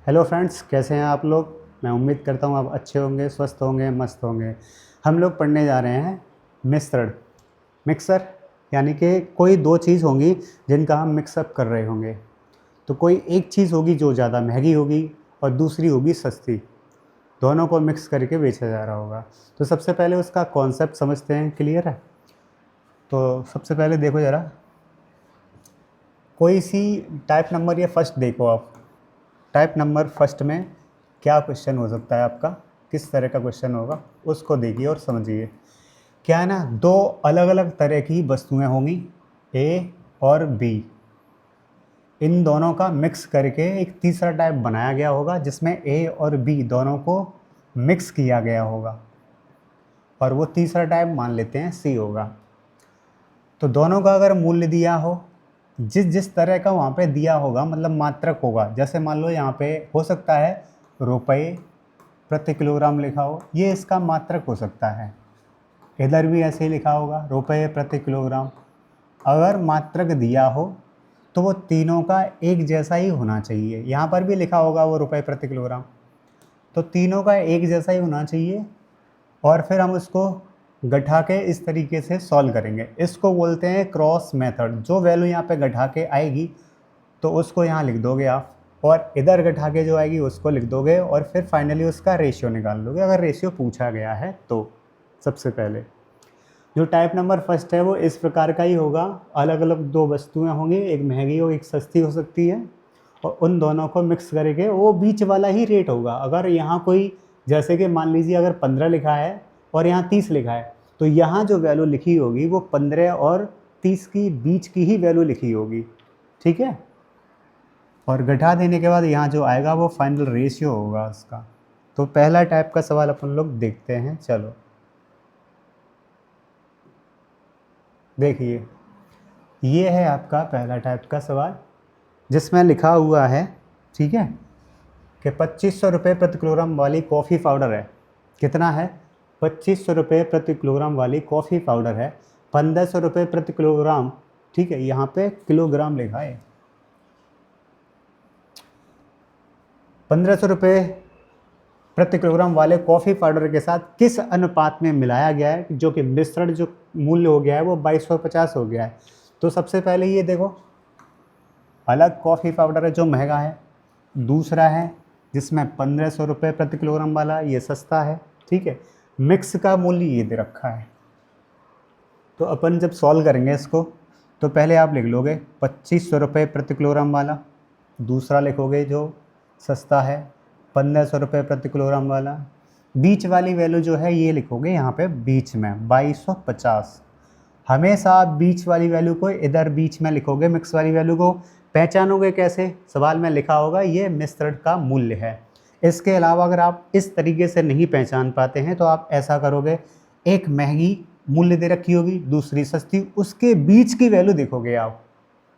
Hello friends, कैसे हैं आप लोग। मैं उम्मीद करता हूँ आप अच्छे होंगे, स्वस्थ होंगे, मस्त होंगे। हम लोग पढ़ने जा रहे हैं मिश्रण, मिक्सर, यानी कि कोई दो चीज़ होंगी जिनका हम मिक्सअप कर रहे होंगे। तो कोई एक चीज़ होगी जो ज़्यादा महंगी होगी और दूसरी होगी सस्ती। दोनों को मिक्स करके बेचा जा रहा होगा। तो सबसे पहले उसका कॉन्सेप्ट समझते हैं। क्लियर है? तो सबसे पहले देखो ज़रा, कोई सी टाइप नंबर या फर्स्ट देखो आप। टाइप नंबर फर्स्ट में क्या क्वेश्चन हो सकता है आपका, किस तरह का क्वेश्चन होगा उसको देखिए और समझिए। क्या है ना, दो अलग अलग तरह की वस्तुएं होंगी, ए और बी। इन दोनों का मिक्स करके एक तीसरा टाइप बनाया गया होगा जिसमें ए और बी दोनों को मिक्स किया गया होगा, और वो तीसरा टाइप मान लेते हैं सी होगा। तो दोनों का अगर मूल्य दिया हो, जिस जिस तरह का वहाँ पे दिया होगा, मतलब मात्रक होगा। जैसे मान लो यहाँ पे हो सकता है रुपये प्रति किलोग्राम लिखा हो, ये इसका मात्रक हो सकता है। इधर भी ऐसे ही लिखा होगा रुपये प्रति किलोग्राम। अगर मात्रक दिया हो तो वो तीनों का एक जैसा ही होना चाहिए। यहाँ पर भी लिखा होगा वो रुपये प्रति किलोग्राम, तो तीनों का एक जैसा ही होना चाहिए। और फिर हम उसको गठा के इस तरीके से सॉल्व करेंगे। इसको बोलते हैं क्रॉस मेथड। जो वैल्यू यहाँ पे गठा के आएगी तो उसको यहाँ लिख दोगे आप, और इधर गठा के जो आएगी उसको लिख दोगे, और फिर फाइनली उसका रेशियो निकाल लोगे अगर रेशियो पूछा गया है तो। सबसे पहले जो टाइप नंबर फर्स्ट है वो इस प्रकार का ही होगा। अलग अलग दो वस्तुएं होंगी, एक महंगी और एक सस्ती हो सकती है, और उन दोनों को मिक्स करके वो बीच वाला ही रेट होगा। अगर यहाँ कोई, जैसे कि मान लीजिए अगर 15 लिखा है और यहाँ 30 लिखा है, तो यहाँ जो वैल्यू लिखी होगी वो 15 और 30 की बीच की ही वैल्यू लिखी होगी। ठीक है? और घटा देने के बाद यहाँ जो आएगा वो फाइनल रेशियो होगा उसका। तो पहला टाइप का सवाल अपन लोग देखते हैं। चलो देखिए, ये है आपका पहला टाइप का सवाल जिसमें लिखा हुआ है, ठीक है, कि 2500 रुपये प्रति किलोग्राम वाली कॉफ़ी पाउडर है। कितना है? 2500 रुपये प्रति किलोग्राम वाली कॉफ़ी पाउडर है। 1500 रुपये प्रति किलोग्राम, ठीक है, यहाँ पे किलोग्राम लिखा है। 1500 रुपये प्रति किलोग्राम वाले कॉफ़ी पाउडर के साथ किस अनुपात में मिलाया गया है, जो कि मिश्रण जो मूल्य हो गया है वो 2250 हो गया है। तो सबसे पहले ये देखो, अलग कॉफ़ी पाउडर है जो महंगा है, दूसरा है जिसमें 1500 रुपये प्रति किलोग्राम वाला ये सस्ता है। ठीक है, मिक्स का मूल्य ये दे रखा है। तो अपन जब सॉल्व करेंगे इसको, तो पहले आप लिख लोगे 2500 रुपये प्रति किलोग्राम वाला, दूसरा लिखोगे जो सस्ता है 1500 रुपये प्रति किलोग्राम वाला, बीच वाली वैल्यू जो है ये लिखोगे यहाँ पे बीच में 2250। हमेशा आप बीच वाली वैल्यू को इधर बीच में लिखोगे, मिक्स वाली वैल्यू को। पहचानोगे कैसे? सवाल में लिखा होगा ये मिश्रण का मूल्य है। इसके अलावा अगर आप इस तरीके से नहीं पहचान पाते हैं तो आप ऐसा करोगे, एक महंगी मूल्य दे रखी होगी, दूसरी सस्ती, उसके बीच की वैल्यू देखोगे आप,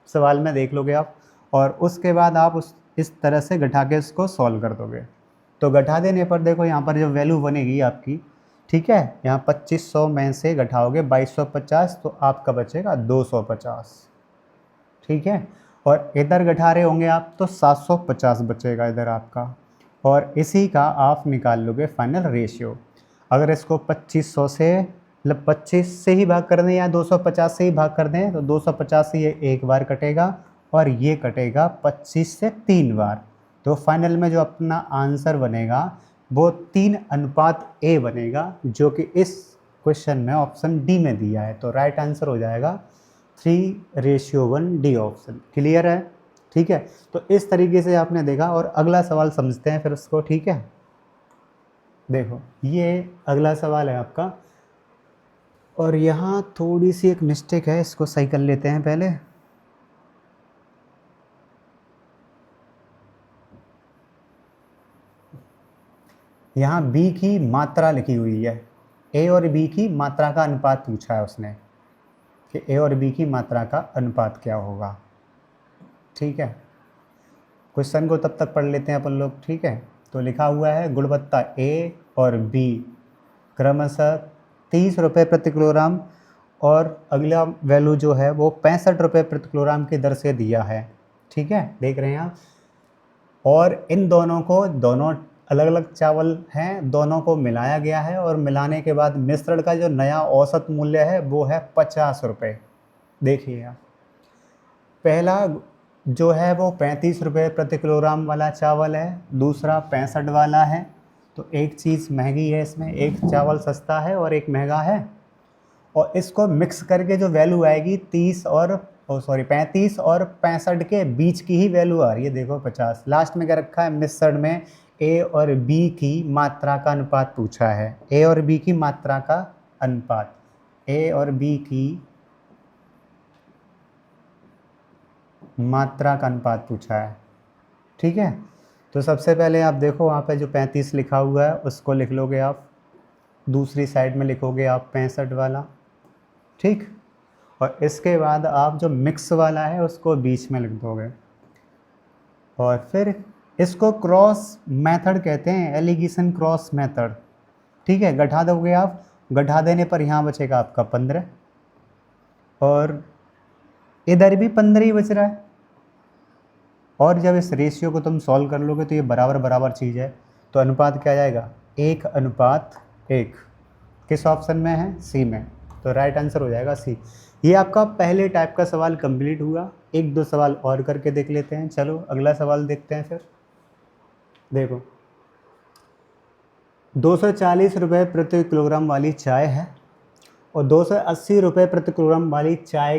सवाल में देख लोगे आप, और उसके बाद आप इस तरह से घटा के इसको सॉल्व कर दोगे। तो घटा देने पर देखो यहाँ पर जो वैल्यू बनेगी आपकी, ठीक है, यहाँ 2500 में से घटाओगे 2250, तो आपका बचेगा 250। ठीक है, और इधर घटा रहे होंगे आप तो 750 बचेगा इधर आपका, और इसी का आप निकाल लोगे फाइनल रेशियो। अगर इसको 2500 से, मतलब 25 से ही भाग कर दें या 250 से ही भाग कर दें, तो 250 से ये एक बार कटेगा और ये कटेगा 25 से 3 बार। तो फाइनल में जो अपना आंसर बनेगा वो 3:A बनेगा, जो कि इस क्वेश्चन में ऑप्शन डी में दिया है। तो राइट आंसर हो जाएगा 3:1 डी ऑप्शन। क्लियर है? ठीक है, तो इस तरीके से आपने देखा। और अगला सवाल समझते हैं फिर उसको। ठीक है, देखो ये अगला सवाल है आपका, और यहाँ थोड़ी सी एक मिस्टेक है, इसको सही कर लेते हैं पहले। यहाँ बी की मात्रा लिखी हुई है, ए और बी की मात्रा का अनुपात पूछा है उसने, कि ए और बी की मात्रा का अनुपात क्या होगा। ठीक है, क्वेश्चन को तब तक पढ़ लेते हैं अपन लोग। ठीक है, तो लिखा हुआ है गुणवत्ता ए और बी क्रमशः 30 रुपये प्रति किलोग्राम, और अगला वैल्यू जो है वो 65 रुपये प्रति किलोग्राम की दर से दिया है। ठीक है, देख रहे हैं आप। और इन दोनों को, दोनों अलग अलग चावल हैं, दोनों को मिलाया गया है और मिलाने के बाद मिश्रण का जो नया औसत मूल्य है वो है 50 रुपये। देखिए आप, पहला जो है वो 35 रुपये प्रति किलोग्राम वाला चावल है, दूसरा 65 वाला है। तो एक चीज़ महंगी है इसमें, एक चावल सस्ता है और एक महंगा है। और इसको मिक्स करके जो वैल्यू आएगी 35 और 65 के बीच की ही वैल्यू आ रही है। देखो 50, लास्ट में क्या रखा है मिश्रण में, ए और बी की मात्रा का अनुपात पूछा है। ए और बी की मात्रा का अनुपात, ए और बी की मात्रा का अनुपात पूछा है। ठीक है, तो सबसे पहले आप देखो वहाँ पे जो 35 लिखा हुआ है उसको लिख लोगे आप, दूसरी साइड में लिखोगे आप 65 वाला। ठीक, और इसके बाद आप जो मिक्स वाला है उसको बीच में लिख दोगे। और फिर इसको क्रॉस मेथड कहते हैं, एलिगेशन क्रॉस मेथड। ठीक है, गठा दोगे आप, गठा देने पर यहाँ बचेगा आपका 15 और इधर भी 15 ही बच रहा है। और जब इस रेशियो को तुम सॉल्व कर लोगे तो ये बराबर बराबर चीज़ है, तो अनुपात क्या आ जाएगा, 1:1। किस ऑप्शन में है, सी में, तो राइट आंसर हो जाएगा सी। ये आपका पहले टाइप का सवाल कंप्लीट हुआ। एक दो सवाल और करके देख लेते हैं। चलो अगला सवाल देखते हैं। फिर देखो 240 रुपये प्रति किलोग्राम वाली चाय है और 280 रुपये प्रति किलोग्राम वाली चाय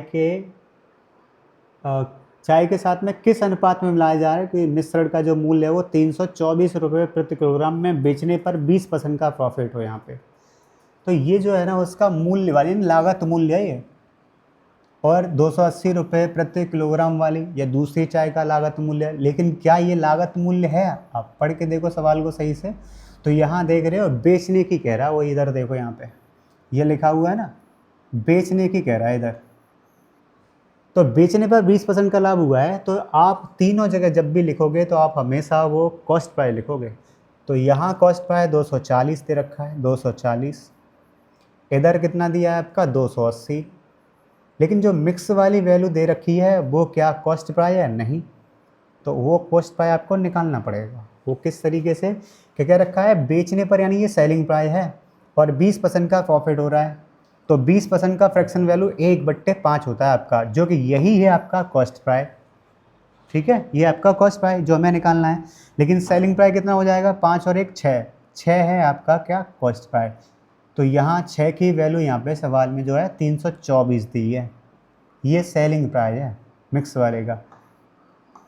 के साथ में किस अनुपात में मिलाया जा रहा है कि मिश्रण का जो मूल्य है वो 324 रुपये प्रति किलोग्राम में बेचने पर 20% का प्रॉफिट हो यहाँ पे। तो ये जो है ना उसका मूल्य वाली लागत मूल्य है ये, और 280 रुपये प्रति किलोग्राम वाली ये दूसरी चाय का लागत मूल्य है। लेकिन क्या ये लागत मूल्य है, आप पढ़ के देखो सवाल को सही से। तो यहाँ देख रहे हो बेचने की कह रहा है वो, इधर देखो यहाँ पे ये लिखा हुआ है ना, बेचने की कह रहा है इधर। तो बेचने पर 20% का लाभ हुआ है, तो आप तीनों जगह जब भी लिखोगे तो आप हमेशा वो कॉस्ट प्राइस लिखोगे। तो यहाँ कॉस्ट प्राइस 240 दे रखा है, 240। इधर कितना दिया है आपका, 280। लेकिन जो मिक्स वाली वैल्यू दे रखी है वो क्या कॉस्ट प्राइस है, नहीं। तो वो कॉस्ट प्राइस आपको निकालना पड़ेगा। वो किस तरीके से, क्या क्या रखा है, बेचने पर यानी ये सेलिंग प्राइस है और 20% का प्रॉफिट हो रहा है। तो 20% का फ्रैक्शन वैल्यू 1/5 होता है आपका, जो कि यही है आपका कॉस्ट प्राइस। ठीक है, ये आपका कॉस्ट प्राइस जो हमें निकालना है। लेकिन सेलिंग प्राइस कितना हो जाएगा, 5 और 1 6, 6 है आपका क्या कॉस्ट प्राइस। तो यहाँ 6 की वैल्यू यहाँ पे सवाल में जो है 324 दी है। ये सेलिंग प्राइस है मिक्स वाले का।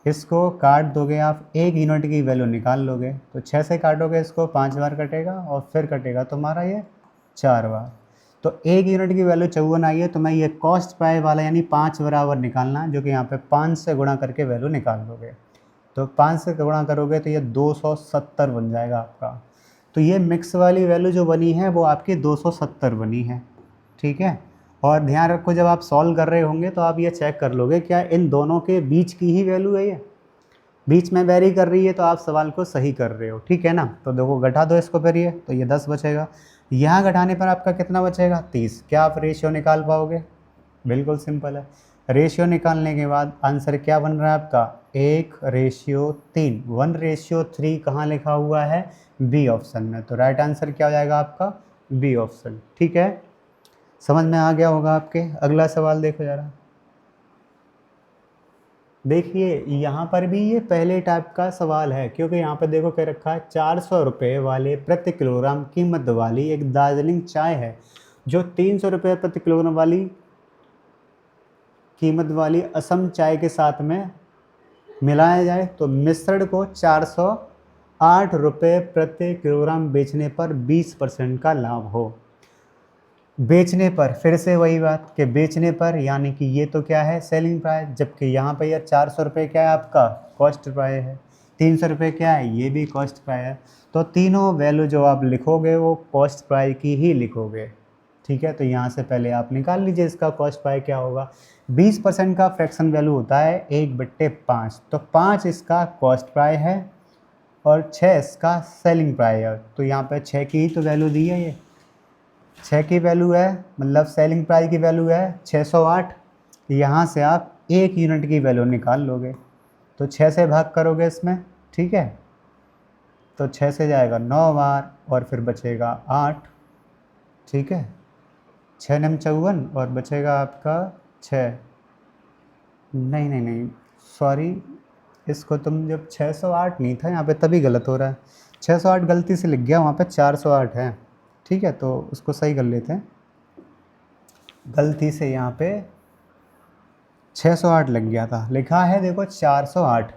इसको काट दोगे आप, 1 यूनिट की वैल्यू निकाल लोगे। तो 6 से काटोगे इसको 5 बार कटेगा और फिर कटेगा तुम्हारा ये 4 बार। तो 1 यूनिट की वैल्यू 54 आई है। तो मैं ये कॉस्ट प्राइस वाला यानी 5 बराबर निकालना, जो कि यहाँ पे 5 से गुणा करके वैल्यू निकाल लोगे। तो 5 से गुणा करोगे तो ये 270 बन जाएगा आपका। तो ये मिक्स वाली वैल्यू जो बनी है वो आपकी 270 बनी है। ठीक है, और ध्यान रखो जब आप सॉल्व कर रहे होंगे तो आप ये चेक कर लोगे क्या इन दोनों के बीच की ही वैल्यू है, ये बीच में वेरी कर रही है, तो आप सवाल को सही कर रहे हो। ठीक है ना, तो देखो घटा दो इसको फिर ये, तो ये 10 बचेगा। यहाँ घटाने पर आपका कितना बचेगा, 30। क्या आप रेशियो निकाल पाओगे, बिल्कुल सिंपल है। रेशियो निकालने के बाद आंसर क्या बन रहा है आपका, 1:3। 1:3 कहाँ लिखा हुआ है, बी ऑप्शन में। तो राइट आंसर क्या हो जाएगा आपका, बी ऑप्शन। ठीक है, समझ में आ गया होगा आपके। अगला सवाल देखो जरा। देखिए यहाँ पर भी ये पहले टाइप का सवाल है, क्योंकि यहाँ पे देखो क्या रखा है, 400 रुपये वाले प्रति किलोग्राम कीमत वाली एक दार्जिलिंग चाय है जो 300 रुपये प्रति किलोग्राम वाली कीमत वाली असम चाय के साथ में मिलाया जाए तो मिश्रण को 408 रुपये प्रति किलोग्राम बेचने पर 20% का लाभ हो। बेचने पर, फिर से वही बात कि बेचने पर, यानी कि ये तो क्या है सेलिंग प्राइस, जबकि यहाँ पे यार 400 रुपये क्या है आपका कॉस्ट प्राइस है, 300 रुपये क्या है ये भी कॉस्ट प्राइस है। तो तीनों वैल्यू जो आप लिखोगे वो कॉस्ट प्राइस की ही लिखोगे। ठीक है, तो यहाँ से पहले आप निकाल लीजिए इसका कॉस्ट प्राइस क्या होगा। 20% का फ्रैक्शन वैल्यू होता है 1/5, तो 5 इसका कॉस्ट प्राइस है और 6 इसका सेलिंग प्राइस है। तो यहाँ पर 6 की ही तो वैल्यू दी है, ये 6 की वैल्यू है, मतलब सेलिंग प्राइस की वैल्यू है 608। यहाँ से आप 1 यूनिट की वैल्यू निकाल लोगे, तो 6 से भाग करोगे इसमें ठीक है। तो 6 से जाएगा 9 बार और फिर बचेगा 8, ठीक है। 6 नम 54 और बचेगा आपका 6, नहीं नहीं नहीं सॉरी, इसको तुम जब 608 नहीं था यहाँ पे तभी गलत हो रहा है। 608 गलती से लिख गया, वहाँ पे 408 है, ठीक है। तो उसको सही कर लेते हैं, गलती से यहाँ पे 608 लग गया था, लिखा है देखो 408,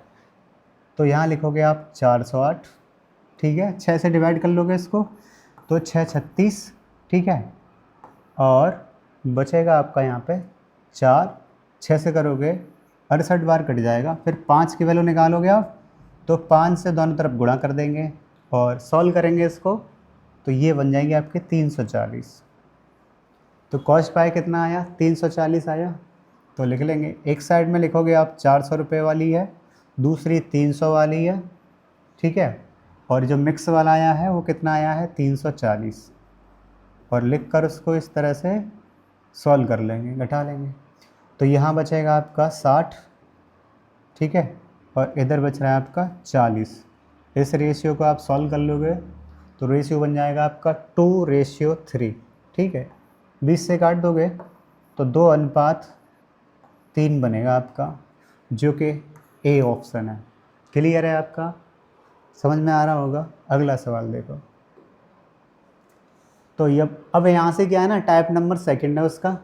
तो यहाँ लिखोगे आप 408, ठीक है। 6 से डिवाइड कर लोगे इसको तो 6 36, ठीक है। और बचेगा आपका यहाँ पे 4, 6 से करोगे 68 बार कट जाएगा, फिर 5 की वैल्यू निकालोगे आप तो 5 से दोनों तरफ गुणा कर देंगे और सॉल्व करेंगे इसको, तो ये बन जाएंगे आपके 340। तो कॉस्ट पाए कितना आया, 340 आया। तो लिख लेंगे, एक साइड में लिखोगे आप 400 रुपये वाली है, दूसरी 300 वाली है, ठीक है। और जो मिक्स वाला आया है वो कितना आया है, 340, और लिख कर उसको इस तरह से सॉल्व कर लेंगे, घटा लेंगे। तो यहाँ बचेगा आपका 60, ठीक है, और इधर बच रहा है आपका 40। इस रेशियो को आप सॉल्व कर लोगे तो रेशियो बन जाएगा आपका 2:3, ठीक है। 20 से काट दोगे तो 2:3 बनेगा आपका, जो कि ए ऑप्शन है। क्लियर है आपका, समझ में आ रहा होगा। अगला सवाल देखो। तो अब यहाँ से क्या है ना, टाइप नंबर सेकंड है उसका।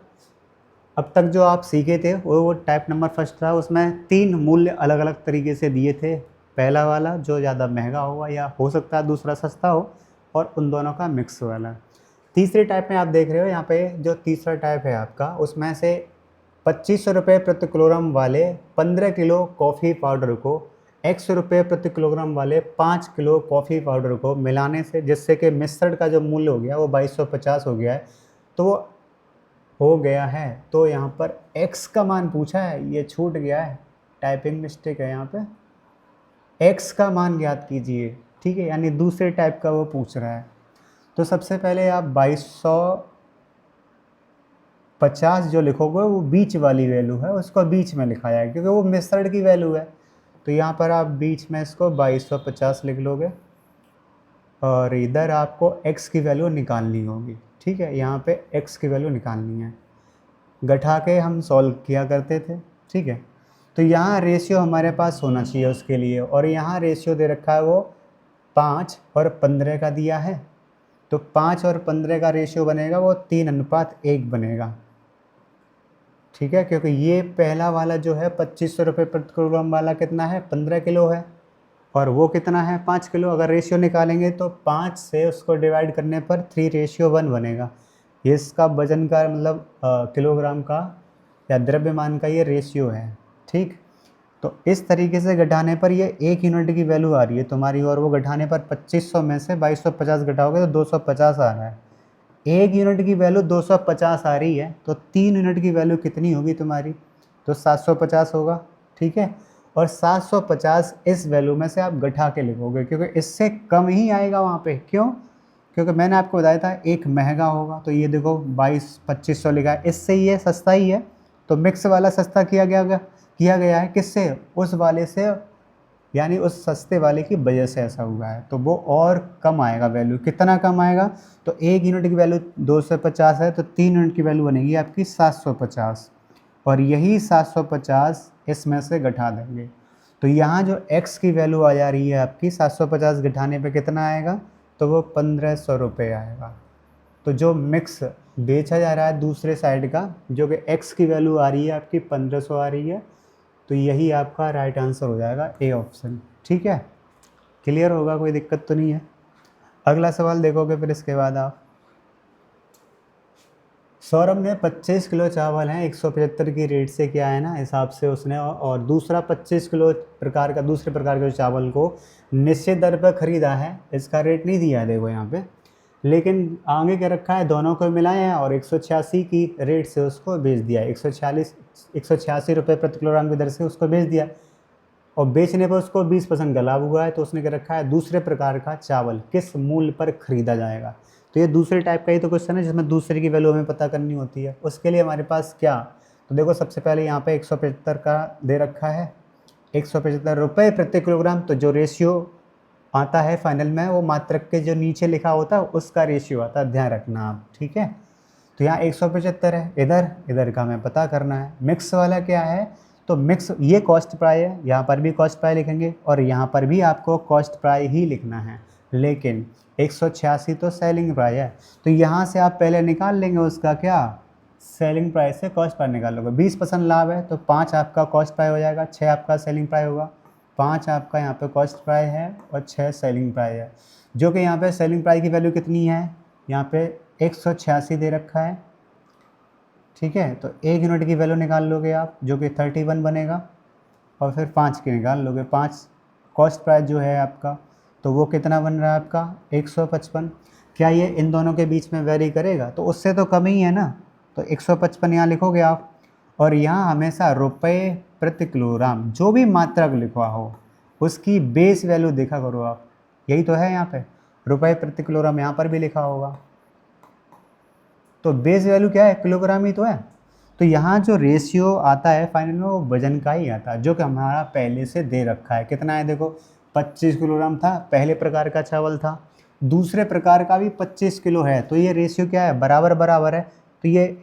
अब तक जो आप सीखे थे वो टाइप नंबर फर्स्ट था, उसमें 3 मूल्य अलग अलग तरीके से दिए थे। पहला वाला जो ज़्यादा महंगा होगा या हो सकता है दूसरा सस्ता हो, और उन दोनों का मिक्स वाला। तीसरे टाइप में आप देख रहे हो यहाँ पे, जो तीसरा टाइप है आपका, उसमें से 2500 रुपये प्रति किलोग्राम वाले 15 किलो कॉफ़ी पाउडर को 100 रुपये प्रति किलोग्राम वाले 5 किलो कॉफ़ी पाउडर को मिलाने से, जिससे कि मिश्रण का जो मूल्य हो गया वो 2250 हो गया है, तो वो हो गया है। तो यहाँ पर x का मान पूछा है, ये छूट गया है, टाइपिंग मिस्टेक है यहाँ पे। x का मान ज्ञात कीजिए, ठीक है, यानी दूसरे टाइप का वो पूछ रहा है। तो सबसे पहले आप 2250 जो लिखोगे वो बीच वाली वैल्यू है, उसको बीच में लिखाया है क्योंकि वो मिश्रण की वैल्यू है। तो यहाँ पर आप बीच में इसको 2250 लिख लोगे, और इधर आपको x की वैल्यू निकालनी होगी, ठीक है। यहाँ पे x की वैल्यू निकालनी है, गठा के हम सॉल्व किया करते थे, ठीक है। तो यहाँ रेशियो हमारे पास होना चाहिए उसके लिए, और यहाँ रेशियो दे रखा है वो 5 और 15 का दिया है। तो 5 और 15 का रेशियो बनेगा वो 3:1 बनेगा, ठीक है। क्योंकि ये पहला वाला जो है 2500 रुपये प्रति किलोग्राम वाला कितना है, 15 किलो है, और वो कितना है, 5 किलो। अगर रेशियो निकालेंगे तो 5 से उसको डिवाइड करने पर 3:1 बनेगा। ये इसका वजन का मतलब किलोग्राम का या द्रव्यमान का ये रेशियो है, ठीक। तो इस तरीके से घटाने पर ये 1 यूनिट की वैल्यू आ रही है तुम्हारी, और वो घटाने पर 2500 में से 2250 घटाओगे तो 250 आ रहा है। 1 यूनिट की वैल्यू 250 आ रही है, तो 3 यूनिट की वैल्यू कितनी होगी तुम्हारी, तो 750 होगा, ठीक है। और 750 इस वैल्यू में से आप घटा के लिखोगे, क्योंकि इससे कम ही आएगा वहाँ पे। क्यों, क्योंकि मैंने आपको बताया था एक महंगा होगा, तो ये देखो 2500 लिखा है, इससे ये सस्ता ही है। तो मिक्स वाला सस्ता किया गया है किससे, उस वाले से, यानी उस सस्ते वाले की वजह से ऐसा हुआ है। तो वो और कम आएगा वैल्यू, कितना कम आएगा, तो 1 यूनिट की वैल्यू 250 है, तो 3 यूनिट की वैल्यू बनेगी आपकी 750, और यही 750 इसमें से घटा देंगे। तो यहाँ जो x की वैल्यू आ जा रही है आपकी 750 घटाने पे कितना आएगा, तो वो 1500 रुपये आएगा। तो जो मिक्स बेचा जा रहा है दूसरे साइड का, जो कि x की वैल्यू आ रही है आपकी 1500 आ रही है, तो यही आपका राइट आंसर हो जाएगा, ए ऑप्शन, ठीक है। क्लियर होगा, कोई दिक्कत तो नहीं है। अगला सवाल देखोगे फिर इसके बाद आप। सौरभ ने 25 किलो चावल हैं 175 की रेट से क्या है ना हिसाब से उसने, और दूसरा 25 किलो दूसरे प्रकार के चावल को निश्चित दर पर ख़रीदा है। इसका रेट नहीं दिया है देखो यहाँ पे, लेकिन आगे क्या रखा है, दोनों को मिलाया है और 186 की रेट से उसको बेच दिया है। 186 रुपये प्रति किलोग्राम की दर से उसको बेच दिया, और बेचने पर उसको 20% का लाभ हुआ है। तो उसने क्या रखा है, दूसरे प्रकार का चावल किस मूल्य पर खरीदा जाएगा। तो ये दूसरे टाइप का ही तो क्वेश्चन है जिसमें दूसरे की वैल्यू हमें पता करनी होती है। उसके लिए हमारे पास क्या, तो देखो सबसे पहले यहाँ पे 175 का दे रखा है, ₹175 प्रति किलोग्राम। तो जो रेशियो आता है फाइनल में वो मात्रक के जो नीचे लिखा होता है उसका रेशियो आता है, ध्यान रखना आप, ठीक है। तो यहाँ 175 है, इधर का हमें पता करना है। मिक्स वाला क्या है, तो मिक्स ये कॉस्ट प्राइस है, यहाँ पर भी कॉस्ट प्राइस लिखेंगे और यहाँ पर भी आपको कॉस्ट प्राइस ही लिखना है, लेकिन 186 तो सेलिंग प्राइस है। तो यहाँ से आप पहले निकाल लेंगे उसका क्या, सेलिंग प्राइस से कॉस्ट प्राइस निकाल लोगे। 20% लाभ है तो 5 आपका कॉस्ट प्राइस हो जाएगा, 6 आपका सेलिंग प्राइस होगा। 5 आपका यहाँ पे कॉस्ट प्राइस है और 6 सेलिंग प्राइस है, जो कि यहाँ पे सेलिंग प्राइस की वैल्यू कितनी है, यहाँ पे 186 दे रखा है, ठीक है। तो 1 यूनिट की वैल्यू निकाल लोगे आप, जो कि 31 बनेगा, और फिर 5 की निकाल लोगे। 5 कॉस्ट प्राइस जो है आपका, तो वो कितना बन रहा है आपका 155। क्या ये इन दोनों के बीच में वेरी करेगा, तो उससे तो कम ही है ना, तो 155 यहाँ लिखोगे आप। और यहाँ हमेशा रुपए प्रति किलोग्राम जो भी मात्रक लिखा हो उसकी बेस वैल्यू देखा करो आप, यही तो है यहाँ पे रुपए प्रति किलोग्राम, यहाँ पर भी लिखा होगा। तो बेस वैल्यू क्या है, किलोग्राम ही तो है। तो यहाँ जो रेशियो आता है फाइनल में वो वजन का ही आता है, जो कि हमारा पहले से दे रखा है। कितना है देखो, 25 किलोग्राम था पहले प्रकार का चावल था, दूसरे प्रकार का भी 25 किलो है। तो ये रेशियो क्या है, बराबर बराबर है। तो ये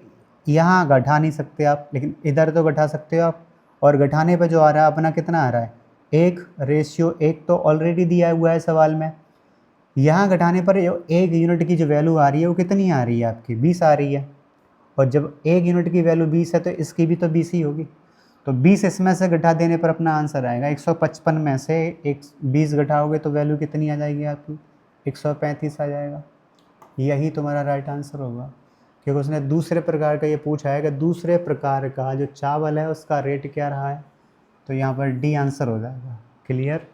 यहाँ घटा नहीं सकते आप, लेकिन इधर तो घटा सकते हो आप। और घटाने पे जो आ रहा है अपना कितना आ रहा है, 1:1 तो ऑलरेडी दिया हुआ है सवाल में। यहाँ घटाने पर 1 यूनिट की जो वैल्यू आ रही है वो कितनी आ रही है आपकी, 20 आ रही है। और जब 1 यूनिट की वैल्यू 20 है तो इसकी भी तो 20 ही होगी। तो 20 इसमें से घटा देने पर अपना आंसर आएगा 155 में से 20 घटाओगे तो वैल्यू कितनी आ जाएगी आपकी, 135 आ जाएगा। यही तुम्हारा राइट आंसर होगा, क्योंकि उसने दूसरे प्रकार का ये पूछा है कि दूसरे प्रकार का जो चावल है उसका रेट क्या रहा है। तो यहाँ पर डी आंसर हो जाएगा। क्लियर।